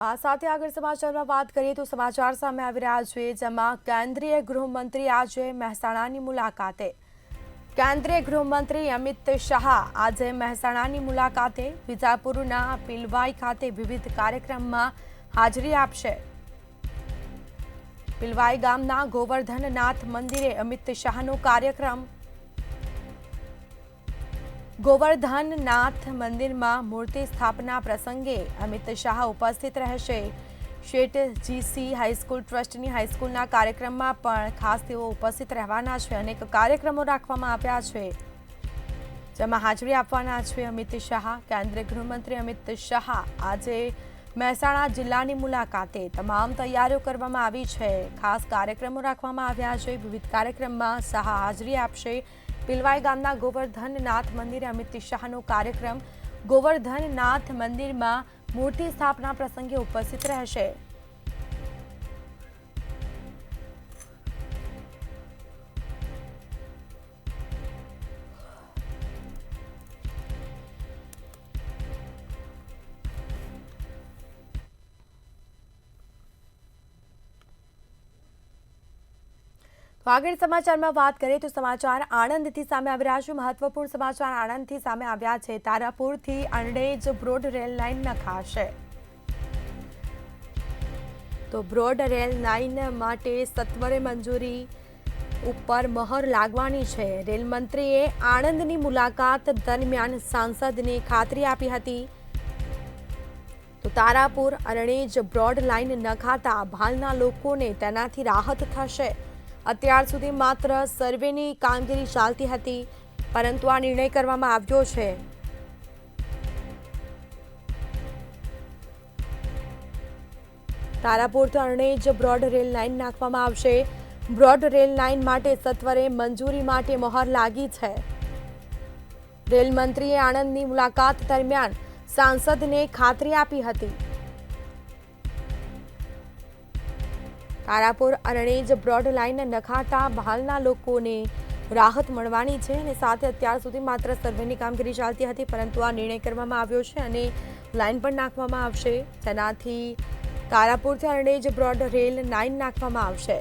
આ સાથે આગળ સમાચારમાં વાત કરીએ તો સમાચાર સામે આવી રહ્યા છે, જેમાં કેન્દ્રીય ગૃહમંત્રી આજે મહેસાણાની મુલાકાતે. કેન્દ્રીય ગૃહમંત્રી અમિત શાહ આજે મહેસાણાની મુલાકાતે વિજાપુરના પિલવાઈ ખાતે વિવિધ કાર્યક્રમમાં હાજરી આપશે. પિલવાઈ ગામના ગોવર્ધનનાથ મંદિરે અમિત શાહનો કાર્યક્રમ. ગોવર્ધનનાથ મંદિરમાં મૂર્તિ સ્થાપના પ્રસંગે અમિત શાહ ઉપસ્થિત રહેશે. શેઠ જીસી હાઈસ્કૂલ ટ્રસ્ટની હાઈસ્કૂલના કાર્યક્રમમાં પણ ખાસ તેઓ ઉપસ્થિત રહેવાના છે. અનેક કાર્યક્રમો રાખવામાં આવ્યા છે, જેમાં હાજરી આપવાના છે અમિત શાહ. કેન્દ્રીય ગૃહમંત્રી અમિત શાહ આજે મહેસાણા જિલ્લાની મુલાકાતે. તમામ તૈયારીઓ કરવામાં આવી છે. ખાસ કાર્યક્રમો રાખવામાં આવ્યા છે. વિવિધ કાર્યક્રમમાં શાહ હાજરી આપશે. પિલવાઈ ગામના ગોવર્ધનનાથ મંદિરે અમિત શાહનો કાર્યક્રમ. ગોવર્ધનનાથ મંદિરમાં મૂર્તિ સ્થાપના પ્રસંગે ઉપસ્થિત રહેશે. તો આગળ સમાચારમાં વાત કરીએ તો સમાચાર આણંદથી સામે આવી રહ્યા છે. મહત્વપૂર્ણ સમાચાર આણંદથી સામે આવ્યા છે. તારાપુરથી અરણેજ બ્રોડ રેલ લાઇન નખાશે. તો બ્રોડ રેલ લાઇન માટે સત્વરે મંજૂરી ઉપર મહોર લાગવાની છે. રેલ મંત્રીએ આણંદની મુલાકાત દરમિયાન સાંસદને ખાતરી આપી હતી. તો તારાપુર અરણેજ બ્રોડ લાઇન નખાતા ભાલના લોકોને તેનાથી રાહત થશે. અત્યાર સુધી માત્ર સર્વેની કામગીરી ચાલતી હતી, પરંતુ આ નિર્ણય કરવામાં આવ્યો છે. તારાપુરથી અરણેજ બ્રોડ રેલ લાઇન નાખવામાં આવશે. બ્રોડ રેલ લાઇન માટે સત્વરે મંજૂરી માટે મહોર લાગી છે. રેલ મંત્રીએ આણંદની મુલાકાત દરમિયાન સાંસદને ખાતરી આપી હતી. તારાપુર અરણેજ બ્રોડ લાઇન નખાતા બહારના લોકોને રાહત મળવાની છે. અને સાથે અત્યાર સુધી માત્ર સર્વેની કામગીરી ચાલતી હતી, પરંતુ આ નિર્ણય કરવામાં આવ્યો છે અને લાઇન પણ નાખવામાં આવશે. તેનાથી તારાપુરથી અરણેજ બ્રોડ રેલ લાઇન નાખવામાં આવશે.